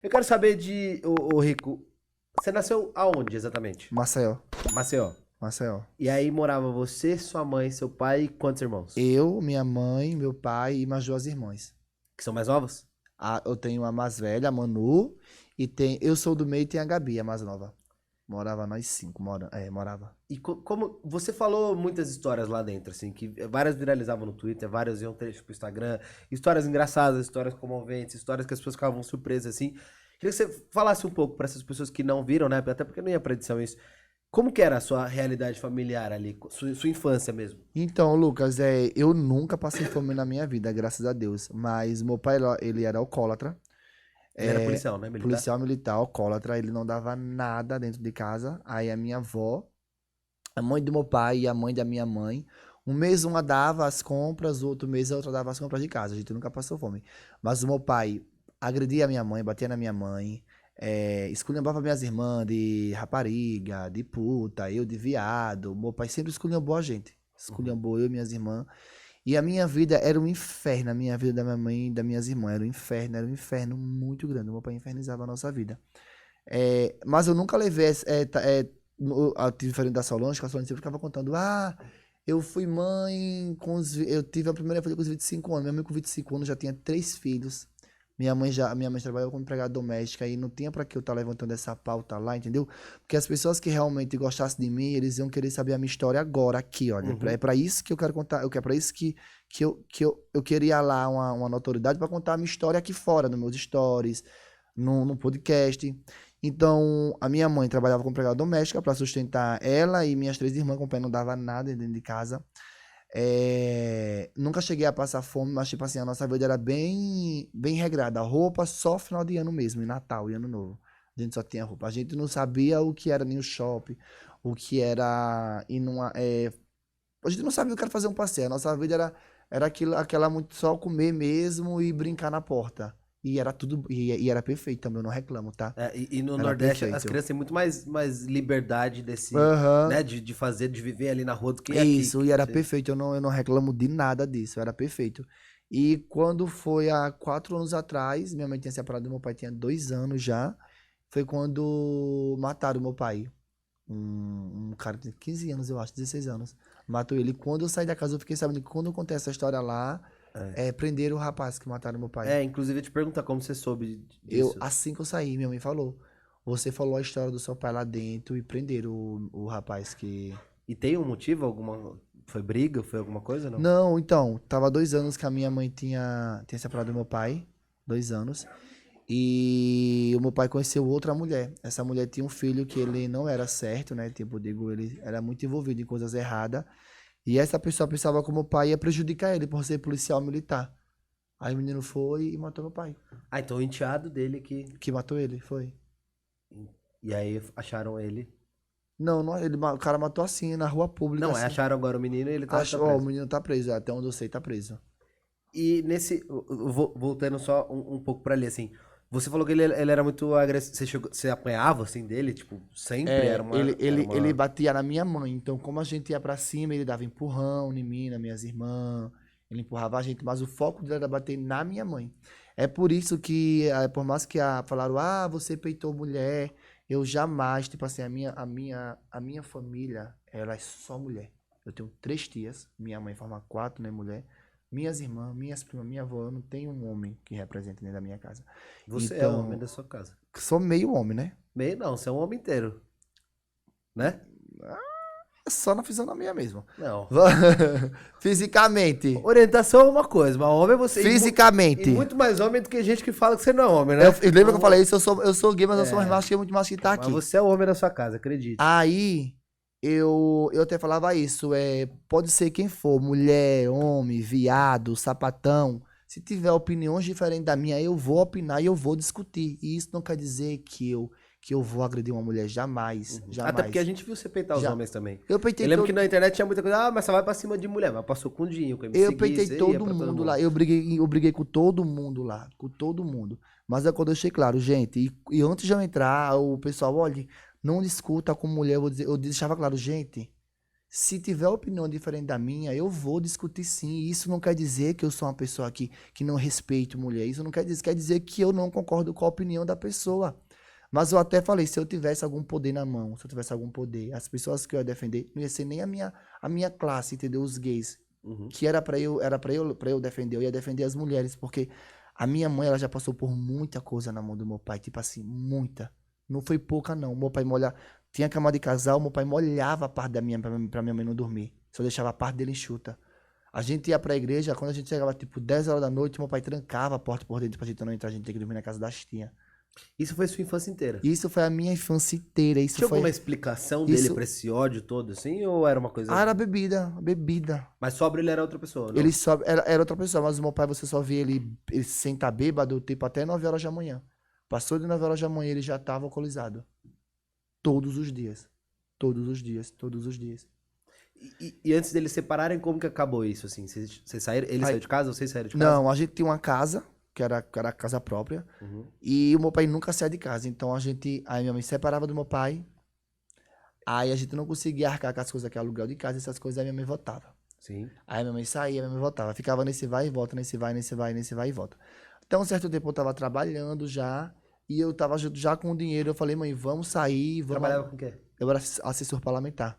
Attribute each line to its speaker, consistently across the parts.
Speaker 1: Eu quero saber ô Rico, você nasceu aonde exatamente?
Speaker 2: Maceió.
Speaker 1: Maceió.
Speaker 2: Maceió.
Speaker 1: E aí morava você, sua mãe, seu pai e quantos irmãos?
Speaker 2: Eu, minha mãe, meu pai e mais duas irmãs.
Speaker 1: Que são mais novos?
Speaker 2: Eu tenho a mais velha, a Manu, eu sou do meio e tem a Gabi, a mais nova. Morava nós cinco, morava.
Speaker 1: E como você falou muitas histórias lá dentro, assim, que várias viralizavam no Twitter, várias iam ter pro Instagram, histórias engraçadas, histórias comoventes, histórias que as pessoas ficavam surpresas, assim. Queria que você falasse um pouco para essas pessoas que não viram, né? Até porque não ia pra edição isso. Como que era a sua realidade familiar ali, sua infância mesmo?
Speaker 2: Então, Lucas, eu nunca passei fome na minha vida, graças a Deus. Mas meu pai, ele era alcoólatra,
Speaker 1: Ele era policial, né? Militar?
Speaker 2: policial militar, alcoólatra, ele não dava nada dentro de casa. Aí a minha avó, a mãe do meu pai e a mãe da minha mãe, um mês uma dava as compras, o outro mês a outra dava as compras de casa. A gente nunca passou fome. Mas o meu pai agredia a minha mãe, batia na minha mãe, esculhambava minhas irmãs de rapariga, de puta, eu de viado. Meu pai sempre esculhambou a gente.
Speaker 1: Uhum.
Speaker 2: Esculhambou eu e minhas irmãs. E a minha vida era um inferno, a minha vida da minha mãe e das minhas irmãs era um inferno muito grande. Meu pai infernizava a nossa vida. Mas eu nunca levei, diferente da Solange, que a Solange sempre ficava contando, eu fui mãe eu tive a primeira filha com os 25 anos, minha mãe com 25 anos já tinha 3 filhos. Minha mãe trabalhava como empregada doméstica e não tinha pra que eu estar levantando essa pauta lá, entendeu? Porque as pessoas que realmente gostassem de mim, eles iam querer saber a minha história agora, aqui, olha. É
Speaker 1: Uhum.
Speaker 2: pra isso que eu quero contar, é pra isso que eu queria lá uma notoriedade pra contar a minha história aqui fora, nos meus stories, no podcast. Então, a minha mãe trabalhava como empregada doméstica para sustentar ela e minhas 3 irmãs, com o pai não dava nada dentro de casa. Nunca cheguei a passar fome, mas tipo assim, a nossa vida era bem, bem regrada. Roupa só final de ano mesmo, em Natal e Ano Novo. A gente só tinha roupa. A gente não sabia o que era nem o shopping, o que era ir numa. A gente não sabia o que era fazer um passeio. A nossa vida era aquela muito só comer mesmo e brincar na porta. E era tudo. E era perfeito também, eu não reclamo, tá?
Speaker 1: E no
Speaker 2: Era
Speaker 1: Nordeste as
Speaker 2: perfeito.
Speaker 1: crianças têm muito mais liberdade desse,
Speaker 2: Aham.
Speaker 1: né, de fazer, de viver ali na rua do que aqui.
Speaker 2: Isso, e era perfeito. Eu não reclamo de nada disso, era perfeito. E quando foi há 4 anos atrás, minha mãe tinha separado do meu pai, tinha 2 anos já. Foi quando mataram meu pai. Um cara de 15 anos, eu acho, 16 anos. Matou ele. Quando eu saí da casa, eu fiquei sabendo que quando eu contei essa história lá,
Speaker 1: É.
Speaker 2: prenderam o rapaz que mataram meu pai.
Speaker 1: Inclusive eu te perguntar como você soube disso.
Speaker 2: Assim que eu saí, minha mãe falou. Você falou a história do seu pai lá dentro e prenderam o rapaz que.
Speaker 1: E tem um motivo? Foi briga? Foi alguma coisa, não?
Speaker 2: Não, então, tava 2 anos que a minha mãe tinha separado do meu pai. 2 anos. E o meu pai conheceu outra mulher. Essa mulher tinha um filho que ele não era certo, né? Tipo, digo, ele era muito envolvido em coisas erradas. E essa pessoa pensava que o meu pai ia prejudicar ele por ser policial militar. Aí o menino foi e matou meu pai.
Speaker 1: Então o enteado dele
Speaker 2: Que matou ele, foi.
Speaker 1: E aí acharam ele.
Speaker 2: Não, não, o cara matou assim, na rua pública,
Speaker 1: Não,
Speaker 2: assim.
Speaker 1: acharam agora o menino e ele tá
Speaker 2: Acho, ó, o
Speaker 1: preso.
Speaker 2: menino tá preso, até onde eu sei, tá preso.
Speaker 1: E nesse. Voltando só um pouco pra ali, assim. Você falou que ele era muito agressivo. Você apanhava assim dele? Tipo, sempre era
Speaker 2: Ele,
Speaker 1: uma. Era
Speaker 2: ele, ele
Speaker 1: uma.
Speaker 2: batia na minha mãe. Então, como a gente ia pra cima, ele dava empurrão em mim, nas minhas irmãs. Ele empurrava a gente, mas o foco dele era bater na minha mãe. É por isso que, por mais que falaram, você peitou mulher, eu jamais, tipo assim, a minha família, ela é só mulher. Eu tenho 3 tias, minha mãe forma 4, né, mulher. Minhas irmãs, minhas primas, minha avó, eu não tenho um homem que represente dentro da minha casa.
Speaker 1: Você é o homem
Speaker 2: Então,
Speaker 1: da sua casa.
Speaker 2: sou meio homem, né?
Speaker 1: Meio não, você é um homem inteiro. Né?
Speaker 2: Só na fisionomia mesmo.
Speaker 1: Não.
Speaker 2: Fisicamente.
Speaker 1: Orientação é uma coisa, mas homem é você. E
Speaker 2: Fisicamente.
Speaker 1: muito mais homem do que gente que fala que você não é homem, né?
Speaker 2: Lembra que eu falei isso? Eu sou gay, mas eu sou mais macho que muito macho que tá
Speaker 1: Mas
Speaker 2: aqui.
Speaker 1: você é o homem da sua casa, acredite.
Speaker 2: Aí, eu até falava isso. Pode ser quem for, mulher, homem, viado, sapatão. Se tiver opiniões diferentes da minha, eu vou opinar e eu vou discutir. E isso não quer dizer que eu vou agredir uma mulher. Jamais.
Speaker 1: Uhum. Até porque a
Speaker 2: Jamais.
Speaker 1: gente viu você peitar os
Speaker 2: Já.
Speaker 1: homens também.
Speaker 2: Eu
Speaker 1: Eu
Speaker 2: peitei
Speaker 1: lembro que
Speaker 2: todo.
Speaker 1: na internet tinha muita coisa, mas você vai pra cima de mulher, mas passou com o Dinho, com o
Speaker 2: Eu
Speaker 1: MC Gui,
Speaker 2: peitei
Speaker 1: você ia
Speaker 2: todo
Speaker 1: pra todo
Speaker 2: mundo
Speaker 1: mundo.
Speaker 2: lá. Eu briguei com todo mundo lá. Com todo mundo. Mas é quando eu deixei claro, gente. E antes de eu entrar, o pessoal, olha, não discuta com mulher. Eu deixava claro, gente. Se tiver opinião diferente da minha, eu vou discutir sim. E isso não quer dizer que eu sou uma pessoa que não respeito mulher. Isso não quer dizer que eu não concordo com a opinião da pessoa. Mas eu até falei, se eu tivesse algum poder na mão, se eu tivesse algum poder, as pessoas que eu ia defender, não ia ser nem a minha classe, entendeu? Os gays. Que era pra eu defender, eu ia defender as mulheres, porque a minha mãe, ela já passou por muita coisa na mão do meu pai, tipo assim, muita. Não foi pouca, não. Meu pai tinha cama de casal, meu pai molhava a parte da minha, pra minha mãe não dormir. Só deixava a parte dele enxuta. A gente ia pra igreja, quando a gente chegava, tipo, 10 horas da noite, meu pai trancava a porta por dentro pra gente não entrar, a gente ter que dormir na casa das tias.
Speaker 1: Isso foi sua infância inteira?
Speaker 2: Isso foi a minha infância inteira. Isso
Speaker 1: Tinha
Speaker 2: foi...
Speaker 1: alguma explicação dele pra esse ódio todo, assim? Ou era uma coisa...
Speaker 2: Ah, era bebida.
Speaker 1: Mas sóbrio ele era outra pessoa, não?
Speaker 2: Ele só... Era outra pessoa, mas o meu pai, você só via ele sentar bêbado, tipo, até 9 horas da manhã. Passou de 9 horas da manhã, ele já tava alcoolizado. Todos os dias. Todos os dias. Todos os dias.
Speaker 1: E antes deles separarem, como que acabou isso, assim? Vocês saíram, ele saiu de casa ou vocês saíram de casa?
Speaker 2: Não, a gente tinha uma casa, que era a casa própria, e o meu pai nunca saía de casa. Então aí minha mãe separava do meu pai, aí a gente não conseguia arcar com as coisas que é aluguel de casa, essas coisas, aí minha mãe voltava.
Speaker 1: Sim.
Speaker 2: Aí minha mãe saía, minha mãe voltava. Ficava nesse vai e volta, nesse vai e volta. Então, um certo tempo eu tava trabalhando já, e eu tava já com o dinheiro, eu falei, mãe, vamos sair, vamos...
Speaker 1: Trabalhava com o quê?
Speaker 2: Eu era assessor parlamentar.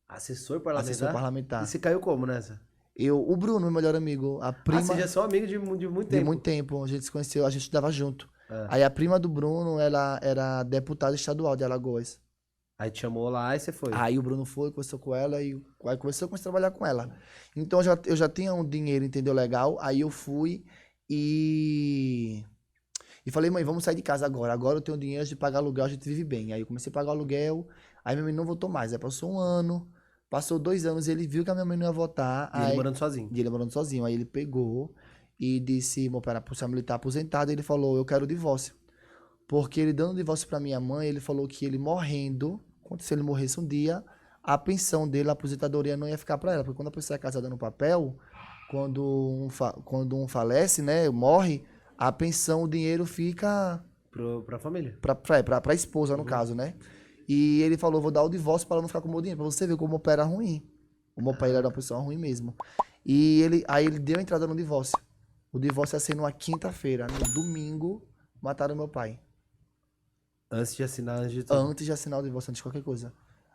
Speaker 1: Assessor parlamentar?
Speaker 2: Assessor parlamentar.
Speaker 1: E você caiu como nessa?
Speaker 2: O Bruno, meu melhor amigo, a prima...
Speaker 1: Ah, vocês já são amigos de muito
Speaker 2: De
Speaker 1: tempo.
Speaker 2: muito tempo, a gente se conheceu, a gente estudava junto.
Speaker 1: É.
Speaker 2: Aí a prima do Bruno, ela era deputada estadual de Alagoas.
Speaker 1: Aí te chamou lá e você foi.
Speaker 2: Aí o Bruno foi, conversou com ela e aí começou a trabalhar com ela. Então eu já tinha um dinheiro, entendeu, legal. Aí eu fui e falei, mãe, vamos sair de casa agora. Agora eu tenho dinheiro de pagar aluguel, a gente vive bem. Aí eu comecei a pagar aluguel, aí minha mãe não voltou mais. Aí passou um ano, passou 2 anos, ele viu que a minha mãe não ia voltar.
Speaker 1: E ele morando sozinho.
Speaker 2: E ele morando sozinho. Aí ele pegou e disse, meu pai era policial militar aposentado, ele falou, eu quero o divórcio. Porque ele dando o divórcio pra minha mãe, ele falou que ele morrendo, se ele morresse um dia, a pensão dele, a aposentadoria não ia ficar pra ela. Porque quando a pessoa é casada no papel, quando um falece, né, morre, a pensão, o dinheiro fica...
Speaker 1: Pra família.
Speaker 2: Pra esposa, no caso, né? E ele falou, vou dar o divórcio pra ela não ficar com o meu dinheiro. Pra você ver como o meu pai era ruim. O meu pai era uma pessoa ruim mesmo. E aí ele deu a entrada no divórcio. O divórcio ia ser numa quinta-feira. No domingo, mataram meu pai.
Speaker 1: Antes de assinar, antes de tudo.
Speaker 2: Antes de assinar o divórcio, antes de qualquer coisa.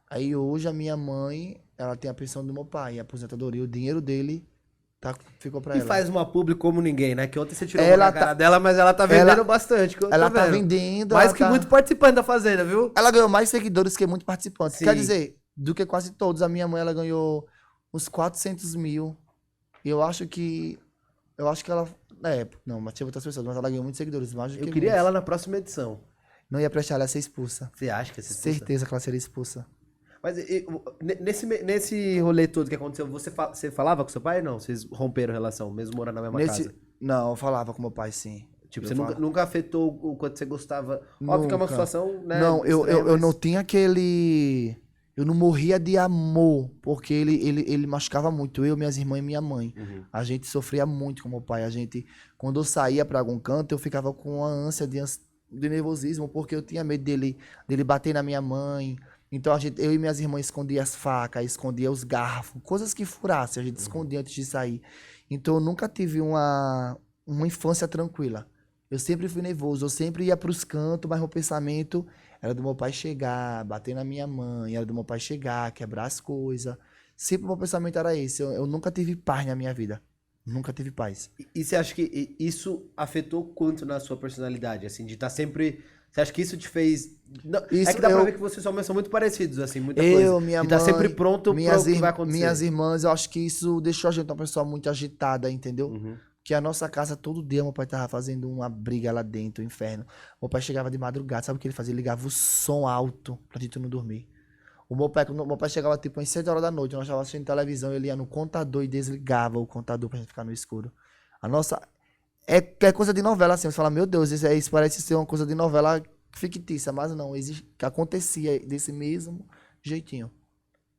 Speaker 2: Aí hoje a minha mãe, ela tem a pensão do meu pai, a aposentadoria, o dinheiro dele ficou pra
Speaker 1: E
Speaker 2: ela.
Speaker 1: faz uma publi como ninguém, né? Que ontem você tirou
Speaker 2: Ela
Speaker 1: uma cara dela, mas ela tá vendendo bastante. Que eu tô
Speaker 2: Ela tá
Speaker 1: vendo.
Speaker 2: vendendo.
Speaker 1: Mais
Speaker 2: ela
Speaker 1: que
Speaker 2: tá...
Speaker 1: muito participante da Fazenda, viu?
Speaker 2: Ela ganhou mais seguidores que muito participantes.
Speaker 1: Sim.
Speaker 2: Quer dizer, do que quase todos. A minha mãe, ela ganhou uns 400 mil. E eu acho que ela... não, mas tinha outras pessoas, mas ela ganhou muitos seguidores. Mais do
Speaker 1: Eu
Speaker 2: que
Speaker 1: queria
Speaker 2: muitos.
Speaker 1: ela na próxima edição.
Speaker 2: Não ia prestar ela ia ser expulsa.
Speaker 1: Você acha que é expulsa?
Speaker 2: Certeza que ela seria expulsa.
Speaker 1: Mas nesse rolê todo que aconteceu, você falava com seu pai ou não? Vocês romperam a relação, mesmo morando na mesma casa?
Speaker 2: Não, eu falava com meu pai, sim.
Speaker 1: Tipo,
Speaker 2: Eu
Speaker 1: você
Speaker 2: falava.
Speaker 1: nunca afetou o quanto você gostava? Óbvio que é uma
Speaker 2: Nunca.
Speaker 1: situação, né?
Speaker 2: Não, eu
Speaker 1: estranha,
Speaker 2: não
Speaker 1: mas-
Speaker 2: tinha aquele... Eu não morria de amor, porque ele machucava muito, eu, minhas irmãs e minha mãe. A gente sofria muito com meu pai. Quando eu saía pra algum canto, eu ficava com uma ânsia de nervosismo, porque eu tinha medo dele bater na minha mãe. Então eu e minhas irmãs escondia as facas, escondia os garfos, coisas que furassem, a gente escondia antes de sair. Então eu nunca tive uma infância tranquila. Eu sempre fui nervoso, eu sempre ia pros cantos, mas meu pensamento era do meu pai chegar, bater na minha mãe, era do meu pai chegar, quebrar as coisas. Sempre o meu pensamento era esse. Eu nunca tive paz na minha vida. Nunca tive paz.
Speaker 1: E você acha que isso afetou quanto na sua personalidade? Assim, de estar sempre... Você acha que isso te fez... Não,
Speaker 2: Isso
Speaker 1: é que dá pra ver que vocês são muito parecidos, assim, muita
Speaker 2: Eu,
Speaker 1: coisa.
Speaker 2: minha
Speaker 1: E tá
Speaker 2: mãe,
Speaker 1: sempre pronto pro que vai acontecer.
Speaker 2: minhas irmãs, eu acho que isso deixou a gente uma pessoa muito agitada, entendeu?
Speaker 1: Uhum.
Speaker 2: Que a nossa casa, todo dia, meu pai tava fazendo uma briga lá dentro, um inferno. Meu pai chegava de madrugada, sabe o que ele fazia? Ele ligava o som alto pra gente não dormir. Quando meu pai chegava tipo às 7 horas da noite, nós estávamos assistindo televisão, ele ia no contador e desligava o contador pra gente ficar no escuro. A nossa... É coisa de novela, assim. Você fala, meu Deus, isso parece ser uma coisa de novela fictícia, mas não, que acontecia desse mesmo jeitinho.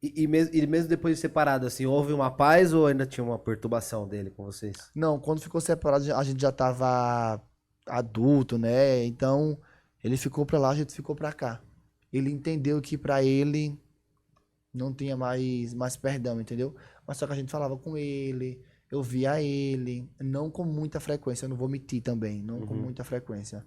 Speaker 1: E mesmo depois de separado, assim, houve uma paz ou ainda tinha uma perturbação dele com vocês?
Speaker 2: Não, quando ficou separado, a gente já tava adulto, né? Então, ele ficou pra lá, a gente ficou pra cá. Ele entendeu que pra ele Não tinha mais perdão, entendeu? Mas só que a gente falava com ele, eu via ele, não com muita frequência, eu não vou mentir também, não com
Speaker 1: Uhum.
Speaker 2: muita frequência.